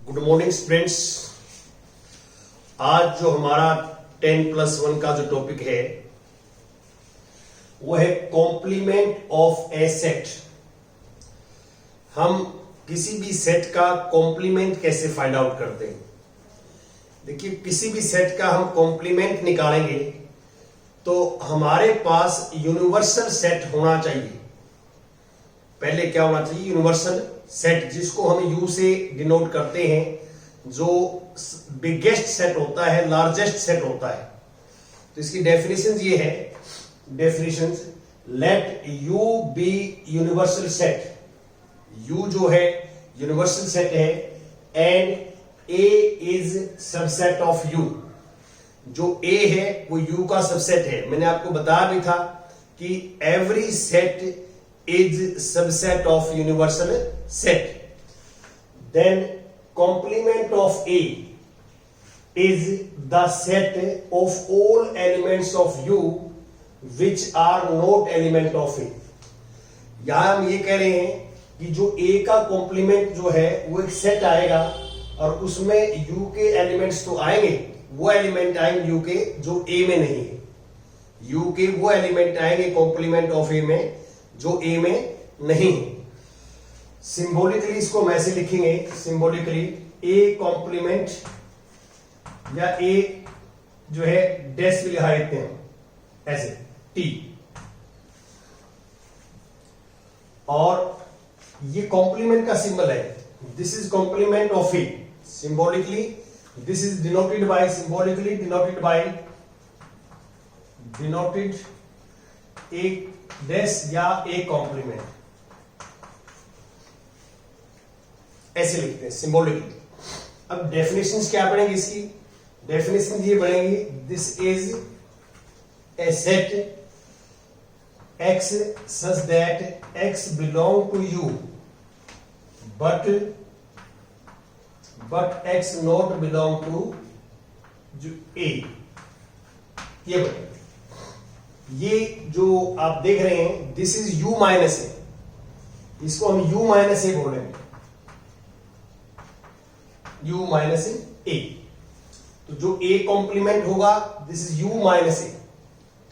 Good morning students. आज जो हमारा 10+1 का जो टॉपिक है वो है कॉम्प्लीमेंट ऑफ ए सेट। हम किसी भी सेट का कॉम्प्लीमेंट कैसे फाइंड आउट करते हैं। देखिए, किसी भी सेट का हम कॉम्प्लीमेंट निकालेंगे तो हमारे पास यूनिवर्सल सेट होना चाहिए। पहले क्या होना चाहिए? यूनिवर्सल सेट, जिसको हम यू से डिनोट करते हैं, जो बिगेस्ट सेट होता है, लार्जेस्ट सेट होता है। तो इसकी डेफिनेशन ये है, definition let U be universal set. U जो है यूनिवर्सल सेट है and A is subset of U. जो ए है वो यू का सबसेट है। मैंने आपको बताया भी था कि every set is subset of universal set. Then complement of A is the set of all elements of U which are not element of A. यहां हम ये कह रहे हैं कि जो A का कॉम्प्लीमेंट जो है वो एक सेट आएगा और उसमें U के एलिमेंट्स तो आएंगे, वो एलिमेंट आएंगे U के जो A में नहीं है। U के वो एलिमेंट आएंगे कॉम्प्लीमेंट ऑफ A में जो ए में नहीं है। सिंबॉलिकली इसको हम ऐसे लिखेंगे, सिंबॉलिकली ए कॉम्प्लीमेंट या ए जो है डैश भी लिखा देते हैं ऐसे टी। और ये कॉम्प्लीमेंट का सिंबल है, this is complement of A. Symbolically this is denoted by, symbolically denoted by, denoted A dash या ए कॉम्प्लीमेंट, ऐसे लिखते हैं सिंबॉलिकली। अब डेफिनेशंस क्या बनेगी इसकी? डेफिनेशन ये बनेगी, this is a set x such that x belong to U but x not belong to A. ये बनेगा। ये जो आप देख रहे हैं this is u minus A, इसको हम u माइनस ए बोलेंगे, u माइनस ए। तो जो a कॉम्प्लीमेंट होगा दिस इज u माइनस ए।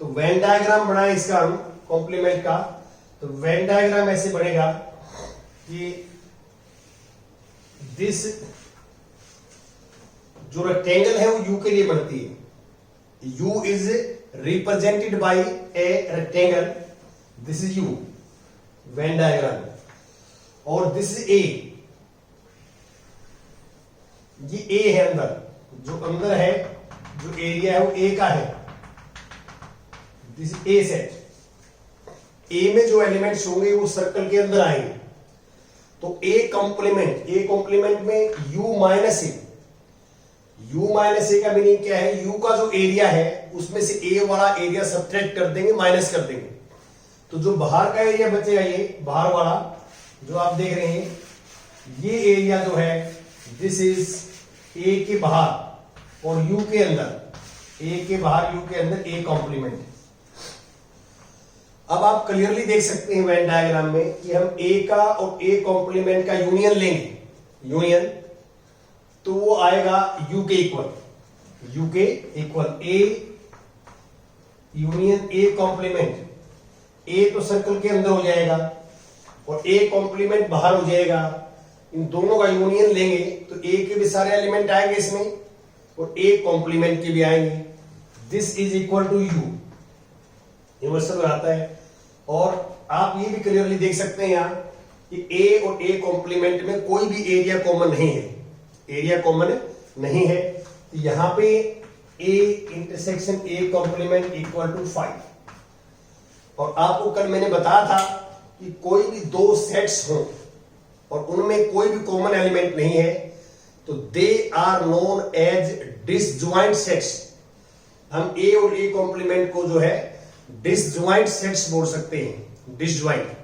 तो वेन डायग्राम बनाए इसका हम कॉम्प्लीमेंट का, तो वेन डायग्राम ऐसे बनेगा कि दिस जो रेक्टेंगल है वो u के लिए बनती है। u is represented by a rectangle, this is U, Venn diagram, और this is A। ये A है अंदर, जो अंदर है जो एरिया है वो A का है, this is A set. A में जो एलिमेंट्स होंगे वो सर्कल के अंदर आएंगे। तो A कॉम्प्लीमेंट में U माइनस ए। U माइनस ए का मीनिंग क्या है? U का जो एरिया है उसमें से A वाला एरिया सब्ट्रैक्ट कर देंगे, माइनस कर देंगे। तो जो बाहर का एरिया बचेगा, ये बाहर वाला जो आप देख रहे हैं, ये एरिया जो है दिस इज A के बाहर और U के अंदर, A के बाहर U के अंदर A कॉम्प्लीमेंट। अब आप क्लियरली देख सकते हैं वेन डायग्राम में कि हम A का और A कॉम्प्लीमेंट का यूनियन लेंगे, यूनियन, तो वो आएगा U के इक्वल, U के equal A union A complement. A तो सर्कल के अंदर हो जाएगा और A कॉम्प्लीमेंट बाहर हो जाएगा। इन दोनों का यूनियन लेंगे तो A के भी सारे एलिमेंट आएंगे इसमें और A कॉम्प्लीमेंट के भी आएंगे। This is equal to U, universal आता है। और आप ये भी क्लियरली देख सकते हैं यहां कि A और A कॉम्प्लीमेंट में कोई भी एरिया कॉमन नहीं है, एरिया कॉमन नहीं है। तो यहां पे A intersection A complement equal to 5। और आपको कल मैंने बताया था कि कोई भी दो सेट्स हों और उनमें कोई भी कॉमन एलिमेंट नहीं है तो they are known as disjoint sets. हम A और A कॉम्प्लीमेंट को जो है डिसजॉइंट सेट्स बोल सकते हैं, डिसजॉइंट।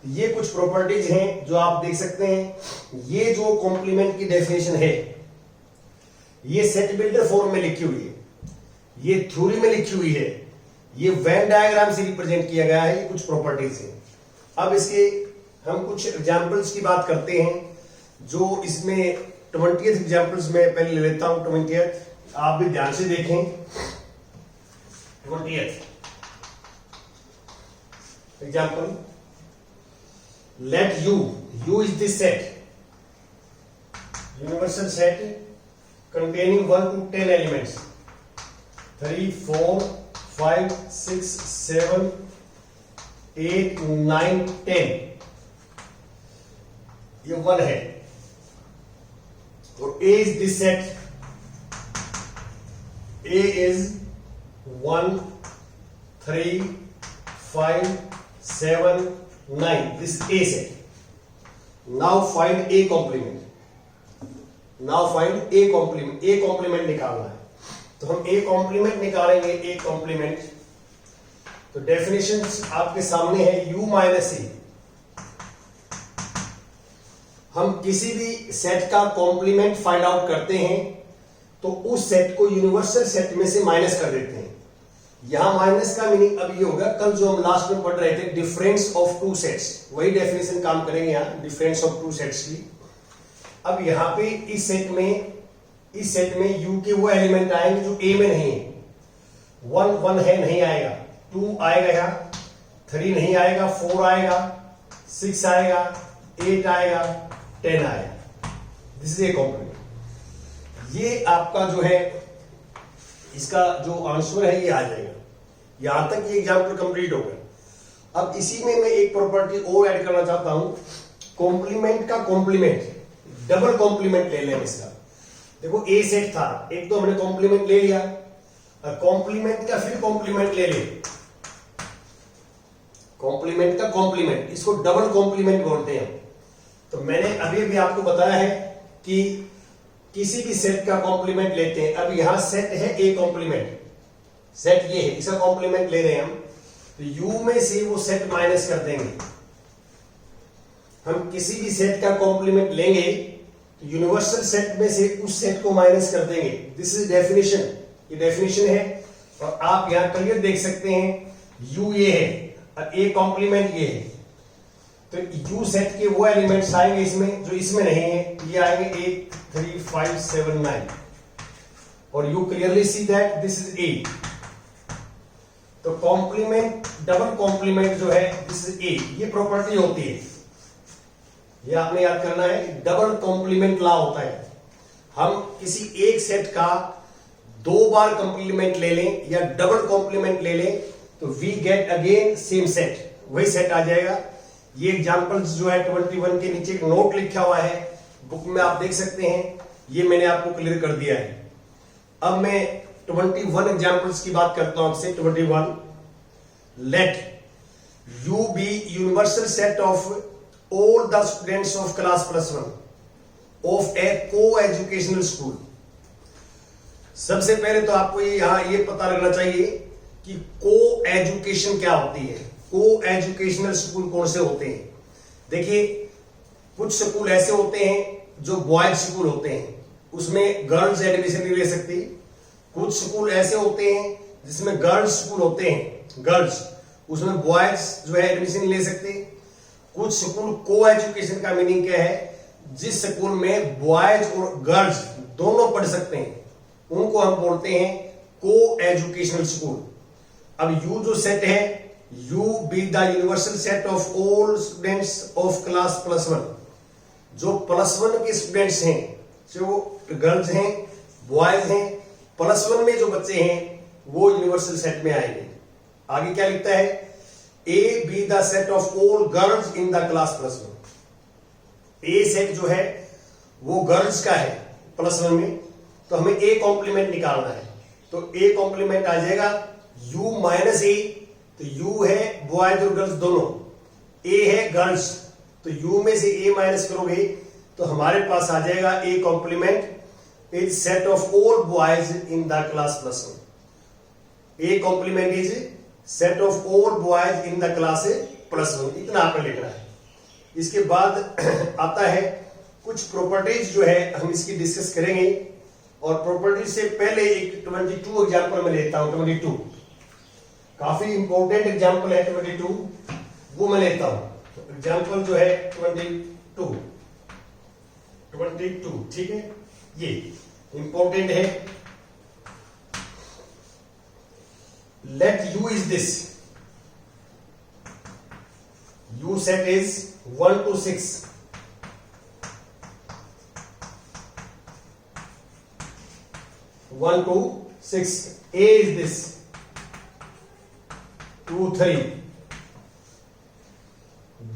ये कुछ प्रॉपर्टीज हैं जो आप देख सकते हैं। ये जो कॉम्प्लीमेंट की डेफिनेशन है ये सेट बिल्डर फॉर्म में लिखी हुई है, ये थ्योरी में लिखी हुई है, ये वेन डायग्राम से रिप्रेजेंट किया गया है। कुछ प्रॉपर्टीज है। अब इसके हम कुछ एग्जाम्पल्स की बात करते हैं जो इसमें 20th एग्जाम्पल्स में पहले ले लेता हूं। 20th आप भी ध्यान से देखें। 20th एग्जाम्पल, लेट U is the set, universal set containing 1 to 10 elements, 3, 4, 5, 6, 7, 8, 9, 10। ये 1 है। और A is the set, A is 1, 3, 5, 7, 9, this is A set. Now find A complement, A complement निकालना है। तो हम A complement निकालेंगे। A complement, तो डेफिनेशन आपके सामने है U माइनस A। हम किसी भी सेट का कॉम्प्लीमेंट फाइंड आउट करते हैं तो उस सेट को यूनिवर्सल सेट में से माइनस कर देते हैं। यहां माइनस का मीनिंग अब ये होगा, कल जो हम लास्ट में पढ़ रहे थे डिफरेंस ऑफ टू सेट्स, वही डेफिनेशन काम करेंगे यहां, डिफरेंस ऑफ टू सेट्स की। अब यहां पे इस सेट में U के वो एलिमेंट आएंगे जो A में नहीं है। 1 है, नहीं आएगा। 2 आएगा, यहां 3 नहीं आएगा, 4 आएगा, 6 आएगा, 8 आएगा, 10 आएगा। This is A complement. ये आपका जो है इसका जो आंसर है ये आ जाएगा। यहां तक ये एग्जाम्पल कंप्लीट हो गया। अब इसी में मैं एक प्रॉपर्टी और ऐड करना चाहता हूं, कॉम्प्लीमेंट का कॉम्प्लीमेंट, डबल कॉम्प्लीमेंट ले लें इसका। देखो A सेट था, एक तो हमने कॉम्प्लीमेंट ले लिया, और कॉम्प्लीमेंट का फिर कॉम्प्लीमेंट ले ले, कॉम्प्लीमेंट का कॉम्प्लीमेंट, इसको डबल कॉम्प्लीमेंट बोलते हैं। तो मैंने अभी भी आपको बताया है कि किसी भी सेट का कॉम्प्लीमेंट लेते हैं। अब यहां सेट है A कॉम्प्लीमेंट, सेट ये है, इसका कॉम्प्लीमेंट ले रहे हैं हम, तो U में से वो सेट माइनस कर देंगे। हम किसी भी सेट का कॉम्प्लीमेंट लेंगे तो यूनिवर्सल सेट में से उस सेट को माइनस कर देंगे। दिस इज डेफिनेशन, ये डेफिनेशन है। और आप यहां क्लियर देख सकते हैं, U ये है और A कॉम्प्लीमेंट ये है। तो U सेट के वो एलिमेंट्स आएंगे इसमें जो इसमें नहीं है, ये आएंगे 8, 3, 5, 7, 9। और you clearly see that this is A। तो कॉम्प्लीमेंट, डबल कॉम्प्लीमेंट जो है दिस इज A, ये प्रॉपर्टी होती है, ये आपने याद करना है। डबल कॉम्प्लीमेंट लॉ होता है। हम किसी एक सेट का 2 बार कॉम्प्लीमेंट ले लें या डबल कॉम्प्लीमेंट ले लें तो we get again same set, वही सेट आ जाएगा। ये एग्जांपल्स जो है 21 के नीचे एक नोट लिखा हुआ है, बुक में आप देख सकते हैं, ये मैंने आपको क्लियर कर दिया है। अब मैं 21 एग्जांपल्स की बात करता हूं आपसे। 21, late U be universal set of all the students of class +1 of a co-educational school। सबसे पहले तो आपको यहां ये पता लगना चाहिए कि को एजुकेशन क्या होती है, को एजुकेशनल स्कूल कौन से होते हैं। देखिए, कुछ स्कूल ऐसे होते हैं जो बॉयज स्कूल होते हैं, उसमें गर्ल्स एडमिशन नहीं ले सकती। कुछ स्कूल ऐसे होते हैं जिसमें गर्ल्स स्कूल होते हैं, गर्ल्स, उसमें बॉयज जो है एडमिशन नहीं ले सकते। कुछ स्कूल को एजुकेशन का मीनिंग क्या है, जिस स्कूल में बॉयज और गर्ल्स दोनों पढ़ सकते हैं उनको हम बोलते हैं को एजुकेशनल स्कूल। अब यू जो सेट है, you be the universal set of all students of class +1, जो +1 के स्टूडेंट्स हैं, जो गर्ल्स हैं, बॉयज हैं, +1 में जो बच्चे हैं वो यूनिवर्सल सेट में आएंगे। आगे क्या लिखता है, A be the set of all girls in the class +1। A set जो है वो गर्ल्स का है +1 में, तो हमें A कॉम्प्लीमेंट निकालना है। तो A कॉम्प्लीमेंट आ जाएगा U माइनस A, तो U है बॉयज और गर्ल्स दोनों, A है गर्ल्स, तो U में से A माइनस करोगे तो हमारे पास आ जाएगा A complement is set of all boys in the class +1। A complement is set of all boys in the class +1। इतना आपने लिखना है। इसके बाद आता है कुछ प्रॉपर्टीज जो है हम इसकी डिस्कस करेंगे, और प्रॉपर्टी से पहले एक 22 एग्जांपल में लेता हूं। 22 काफी इंपॉर्टेंट एग्जांपल है, 22 वो मैं लेता हूं। एग्जांपल जो है 22, 22, ठीक है, ये इंपॉर्टेंट है। Let u is this, u set is 1 to 6, (1 to 6). A is this 2, 3.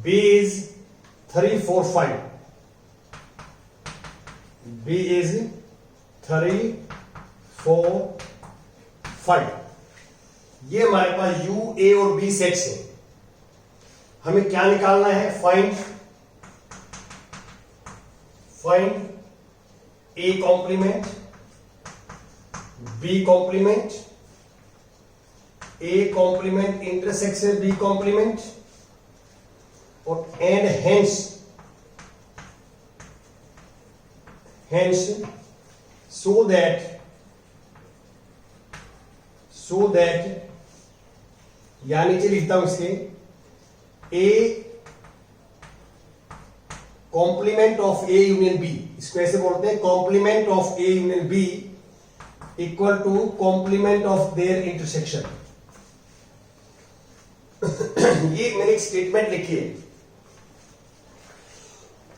B is 3, 4, 5. B is 3, 4, 5। ये हमारे पास U, A और B सेट्स हैं। हमें क्या निकालना है? Find A complement, B complement, A complement intersection B complement, और एंड हेंस so that या नीचे लिखता हूं इसके, A complement of A union B, इसको ऐसे बोलते हैं कॉम्प्लीमेंट of A union B equal to complement of their intersection. ये मैंने एक स्टेटमेंट लिखी है।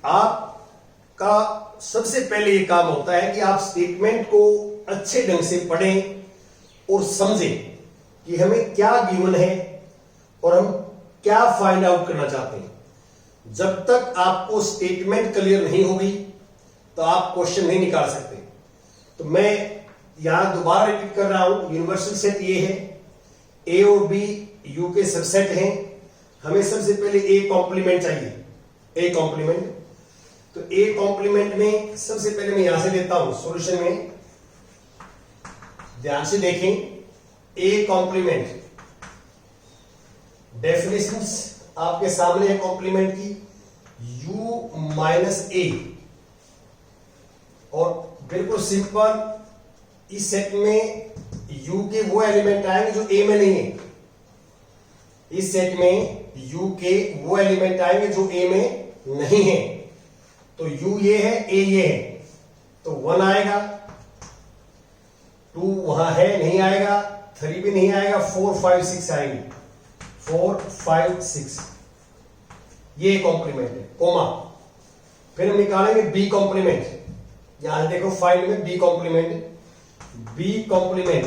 आपका सबसे पहले ये काम होता है कि आप स्टेटमेंट को अच्छे ढंग से पढ़ें और समझें कि हमें क्या गिवन है और हम क्या फाइंड आउट करना चाहते हैं। जब तक आपको स्टेटमेंट क्लियर नहीं होगी तो आप क्वेश्चन नहीं निकाल सकते। तो मैं यहां दोबारा रिपीट कर रहा हूं, यूनिवर्सल सेट ये है, ए और बी यू के सबसेट हैं। हमें सबसे पहले ए कॉम्प्लीमेंट चाहिए, ए कॉम्प्लीमेंट। तो ए कॉम्प्लीमेंट में सबसे पहले मैं यहां से लेता हूं सॉल्यूशन में, ध्यान से देखें। ए कॉम्प्लीमेंट डेफिनेशंस आपके सामने है कॉम्प्लीमेंट की, u माइनस ए, और बिल्कुल सिंपल, इस सेट में u के वो एलिमेंट आएंगे जो a में नहीं है। इस सेट में u के वो एलिमेंट आएंगे जो a में नहीं है। तो u ये है, a ये है, तो 1 आएगा, 2 वहां है नहीं आएगा, 3 भी नहीं आएगा, 4, 5, 6 आएंगे, 4, 5, 6। ये कॉम्प्लीमेंट है, कोमा। फिर हम निकालेंगे बी कॉम्प्लीमेंट। यहां देखो फाइल में B complement, B complement,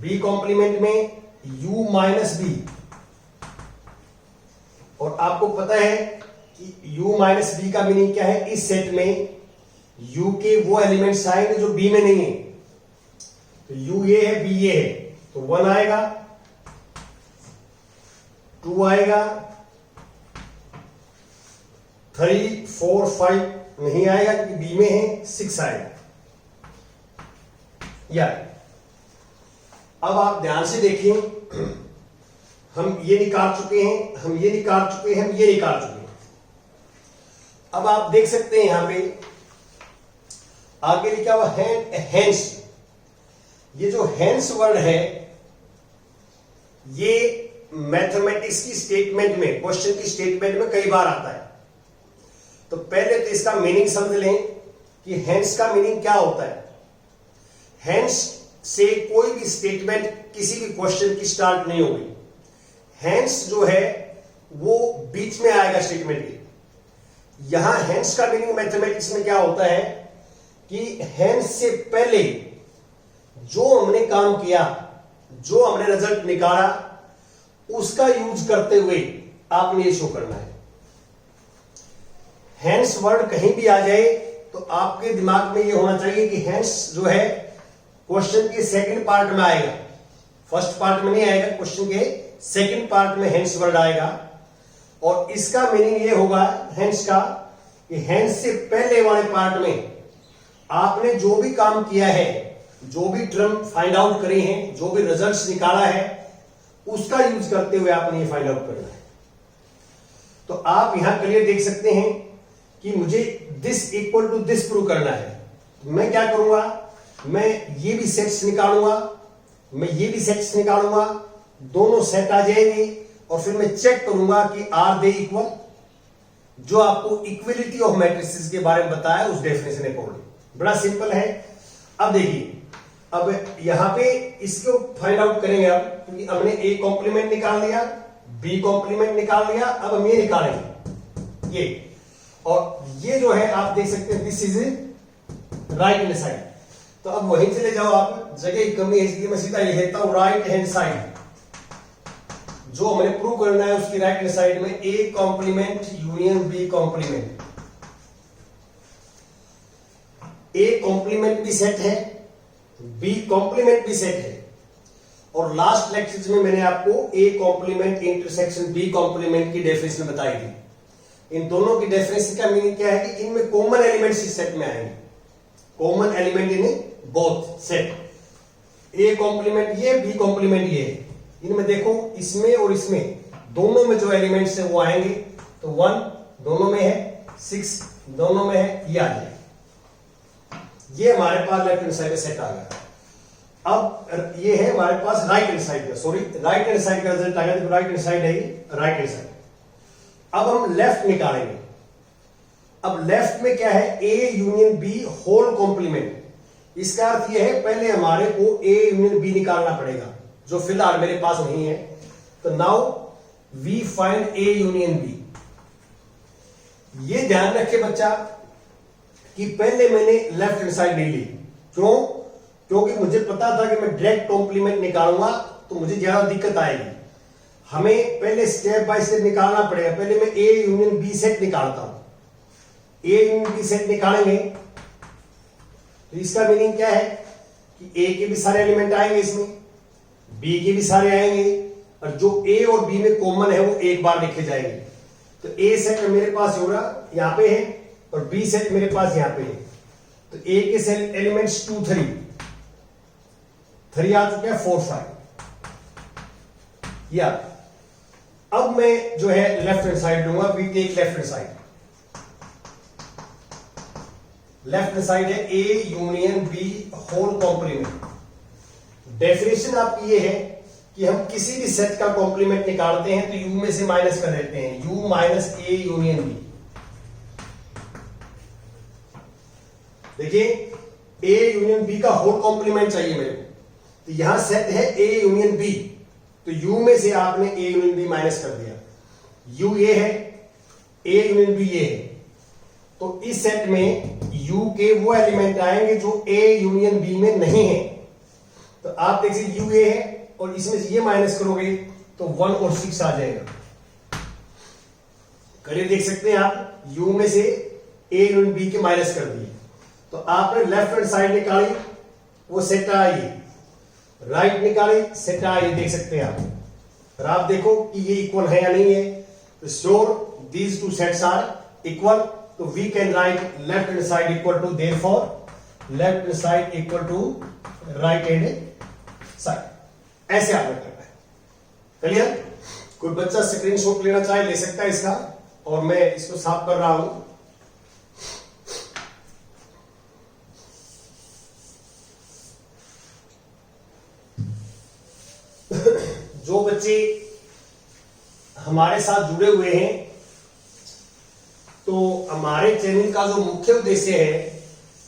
B complement में u माइनस बी, और आपको पता है कि u माइनस बी का मीनिंग क्या है। इस सेट में u के वो एलिमेंट्स आएंगे जो b में नहीं है। तो u ये है, b ये है, तो 1 आएगा, 2 आएगा, 3, 4, 5 नहीं आएगा क्योंकि b में है, 6 आएगा। या अब आप ध्यान से देखिए, हम ये निकाल चुके हैं, हम ये निकाल चुके हैं, हम ये निकाल चुके हैं। अब आप देख सकते हैं यहां पे आगे लिखा हुआ हेंस। ये जो हेंस वर्ड है ये मैथमेटिक्स की स्टेटमेंट में, क्वेश्चन की स्टेटमेंट में कई बार आता है। तो पहले तो इसका मीनिंग समझ लें कि हेंस का मीनिंग क्या होता है। हेंस से कोई भी स्टेटमेंट किसी भी क्वेश्चन की स्टार्ट नहीं होगी। हेंस जो है वो बीच में आएगा स्टेटमेंट के। यहां हेंस का मीनिंग मैथमेटिक्स में क्या होता है कि हेंस से पहले जो हमने काम किया, जो हमने रिजल्ट निकाला, उसका यूज करते हुए आपने ये शो करना है। हेंस वर्ड कहीं भी आ जाए तो आपके दिमाग में ये होना चाहिए कि हेंस जो है क्वेश्चन के सेकंड पार्ट में आएगा, फर्स्ट पार्ट में नहीं आएगा, क्वेश्चन के सेकंड पार्ट में हेंस वर्ड आएगा। और इसका मीनिंग ये होगा हेंस का कि हेंस से पहले वाले पार्ट में आपने जो भी काम किया है, जो भी टर्म फाइंड आउट करे हैं, जो भी रिजल्ट्स निकाला है, उसका यूज करते हुए आपने ये फाइंड आउट करना है। तो आप यहां क्लियर देख सकते हैं कि मुझे this equal to this prove करना है। तो मैं क्या करूंगा, मैं ये भी सेट्स निकालूंगा, मैं ये भी सेट्स निकालूंगा, दोनों सेट आ जाएंगे और फिर मैं चेक करूंगा कि आर दे इक्वल। जो आपको इक्विलिटी ऑफ मैट्रिसेस के बारे में बताया उस डेफिनेशन अकॉर्डिंग। बड़ा सिंपल है। अब देखिए, अब यहां पे इसको फाइंड आउट करेंगे अब, क्योंकि हमने ए कॉम्प्लीमेंट निकाल लिया, बी कॉम्प्लीमेंट निकाल लिया, अब हम ये निकालेंगे ये, और ये जो है आप देख सकते हैं this is right hand side. तो अब वहीं चले जाओ आप, जगह की कमी है इसलिए मैं सीधा ये कहता हूं राइट हैंड साइड। जो हमने प्रूव करना है उसकी राइट हैंड साइड में A complement union B complement. A complement भी सेट है, बी कॉम्प्लीमेंट भी सेट है, और लास्ट लेक्चर में मैंने आपको A complement intersection B complement की डेफिनेशन बताई थी। इन दोनों की डेफिनेशन का मीनिंग क्या है कि इनमें कॉमन एलिमेंट्स इस सेट में आएंगे, common element in both set. A complement ये, बी कॉम्प्लीमेंट ये, इनमें देखो इसमें और इसमें दोनों में जो एलिमेंट्स है वो आएंगे। तो 1 दोनों में है, 6 दोनों में है, ये आ जाएगा। ये हमारे पास लेफ्ट हैंड साइड का सेट आ गया। अब ये है हमारे पास राइट हैंड साइड का, सॉरी राइट हैंड साइड का रिजल्ट आ गया। तो राइट हैंड साइड है ये, राइट हैंड साइड। अब हम लेफ्ट निकालेंगे। अब लेफ्ट में क्या है, A union B whole complement. इसका अर्थ यह है पहले हमारे को ए यूनियन बी निकालना पड़ेगा, जो फिलहाल मेरे पास नहीं है। तो now we find A union B. ये ध्यान रखे बच्चा कि पहले मैंने लेफ्ट हैंड साइड नहीं ली। क्यों? क्योंकि मुझे पता था कि मैं डायरेक्ट कॉम्प्लीमेंट निकालूंगा तो मुझे ज्यादा दिक्कत आएगी। हमें पहले स्टेप बाय स्टेप निकालना पड़ेगा। पहले मैं ए यूनियन बी सेट निकालता हूं। ए यूनियन बी सेट निकालेंगे तो इसका मीनिंग क्या है कि ए के भी सारे एलिमेंट आएंगे, इसमें बी के भी सारे आएंगे, और जो ए और बी में कॉमन है वो एक बार लिखे जाएंगे। तो ए सेट मेरे पास होगा यहां पे है, और बी सेट मेरे पास यहां पे है। तो ए के सेट एलिमेंट्स 2 3 3 आ चुके हैं, 4 5। या अब मैं जो है लेफ्ट हैंड साइड लूंगा। We take left hand side. Left hand side है A union B whole complement. Definition आपकी ये है कि हम किसी भी सेट का कॉम्प्लीमेंट निकालते हैं तो यू में से माइनस कर देते हैं, U minus A union B. देखिए ए यूनियन बी का होल कॉम्प्लीमेंट चाहिए मेरे को, तो यहां सेट है ए यूनियन बी, तो यू में से आपने ए यूनियन बी माइनस कर दिया। यू ये है, ए यूनियन बी ये है, तो इस सेट में यू के वो एलिमेंट आएंगे जो ए यूनियन बी में नहीं है। तो आप देखिए यू ए है और इसमें से ये माइनस करोगे तो 1 और 6 आ जाएगा। करिए देख सकते हैं आप, यू में से ए यूनियन बी के माइनस कर दिए। तो आपने लेफ्ट हैंड साइड निकाली, वो सेट आई, राइट निकाली, सेट आई, देख सकते हैं आप। और आप देखो कि ये इक्वल है या नहीं है। तो sure these two sets are equal, तो we can write left hand side equal to, therefore left hand side equal to right hand side. ऐसे आपने करना है। क्लियर? कोई बच्चा स्क्रीनशॉट लेना चाहे ले सकता है इसका, और मैं इसको साफ कर रहा हूं। जो बच्चे हमारे साथ जुड़े हुए हैं, तो हमारे चैनल का जो मुख्य उद्देश्य है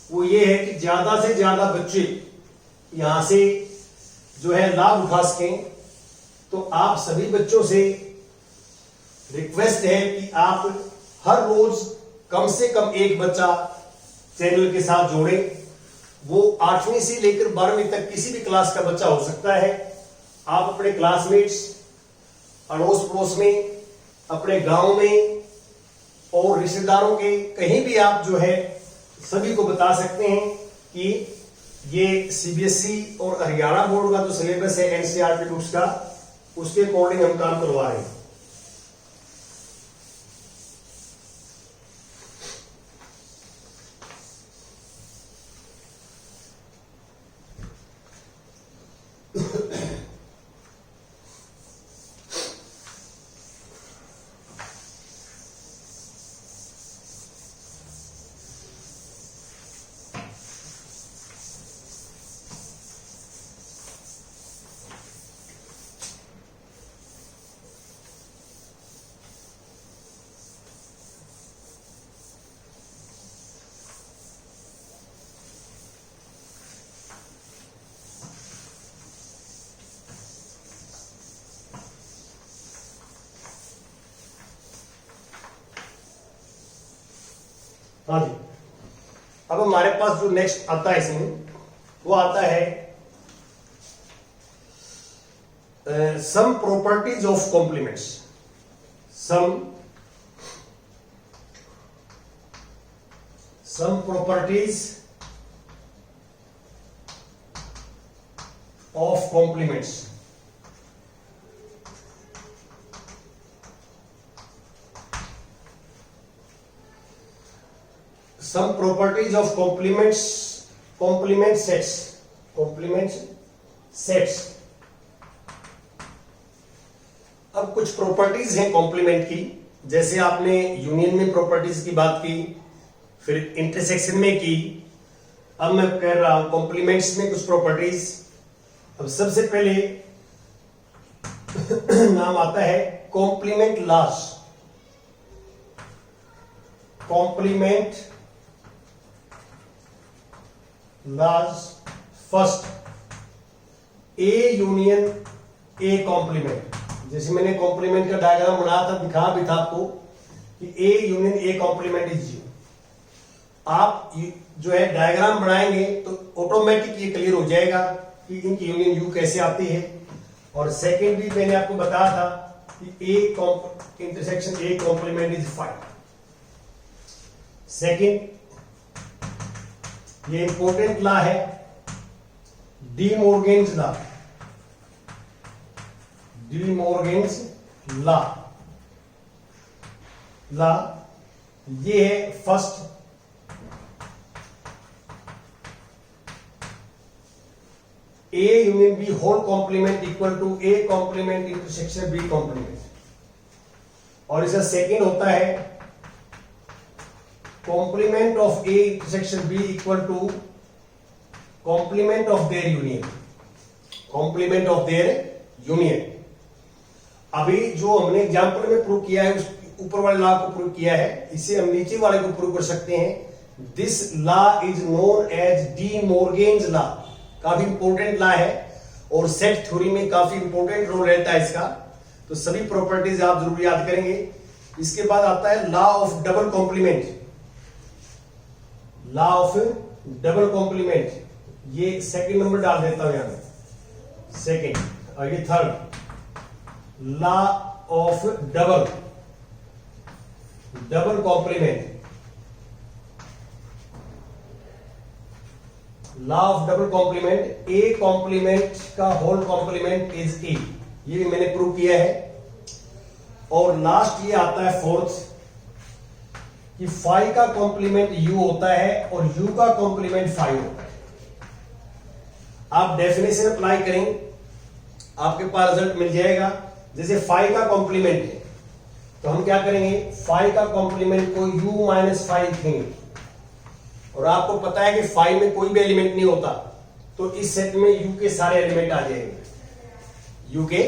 वो ये है कि ज्यादा से ज्यादा बच्चे यहां से जो है लाभ उठा सकें। तो आप सभी बच्चों से रिक्वेस्ट है कि आप हर रोज कम से कम एक बच्चा चैनल के साथ जोड़ें। वो 8वीं से लेकर 12वीं तक किसी भी क्लास का बच्चा हो सकता है। आप अपने क्लासमेट्स, अड़ोस पड़ोस में, अपने गांव में और रिश्तेदारों के कहीं भी आप जो है सभी को बता सकते हैं कि ये सीबीएसई और हरियाणा बोर्ड का जो सिलेबस है एनसीईआरटी बुक्स का, उसके अकॉर्डिंग हम काम करवा रहे हैं। हाँ जी, अब हमारे पास जो नेक्स्ट आता है इसमें वो आता है some properties of complements. Some properties of complements. Some properties of complement sets। अब कुछ प्रॉपर्टीज हैं कॉम्प्लीमेंट की, जैसे आपने यूनियन में प्रॉपर्टीज की बात की, फिर इंटरसेक्शन में की, अब मैं कह रहा हूं कॉम्प्लीमेंट्स में कुछ प्रॉपर्टीज। अब सबसे पहले नाम आता है complement laws. Complement laws first, A union A complement. जैसे मैंने कॉम्प्लीमेंट का डायग्राम बनाया था, दिखा भी था आपको कि A union A complement is U. आप जो है डायग्राम बनाएंगे तो ऑटोमेटिक ये क्लियर हो जाएगा कि इनकी यूनियन यू कैसे आती है। और सेकेंड भी मैंने आपको बताया था कि A intersection A complement is 5। Second, ये इंपॉर्टेंट लॉ है De Morgan's law. De Morgan's law ये है first. A union B whole complement equal to A complement intersection B complement. और इसका सेकेंड होता है complement of A intersection B equal to complement of their union. Complement of their union. अभी जो हमने example में प्रूव किया है उस ऊपर वाले लॉ को प्रूव किया है, इसे हम नीचे वाले को प्रूव कर सकते हैं। This law is known as De Morgan's law. काफी इंपॉर्टेंट लॉ है और सेट थ्योरी में काफी इंपॉर्टेंट रोल रहता है इसका, तो सभी प्रॉपर्टीज आप जरूर याद करेंगे। इसके बाद आता है law of double complement. Law of double complement, ये सेकंड नंबर डाल देता हूं यहां में, सेकंड। और ये third, law of double complement. Law of double complement, A complement का होल कॉम्प्लीमेंट इज ए, ये भी मैंने प्रूव किया है। और लास्ट ये आता है फोर्थ कि फाइव का कॉम्प्लीमेंट यू होता है और यू का कॉम्प्लीमेंट 5 होता है। आप डेफिनेशन अप्लाई करेंगे, आपके पास रिजल्ट मिल जाएगा। जैसे 5 का कॉम्प्लीमेंट है तो हम क्या करेंगे, 5 का कॉम्प्लीमेंट को u-5 लिखेंगे। और आपको पता है कि 5 में कोई भी एलिमेंट नहीं होता, तो इस सेट में u के सारे एलिमेंट आ जाएंगे, u के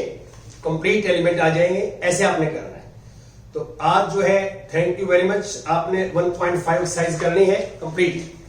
कंप्लीट एलिमेंट आ जाएंगे। ऐसे आपने करना है। तो आज जो है, थैंक यू वेरी मच। आपने 1.5 एक्सरसाइज करनी है कंप्लीट।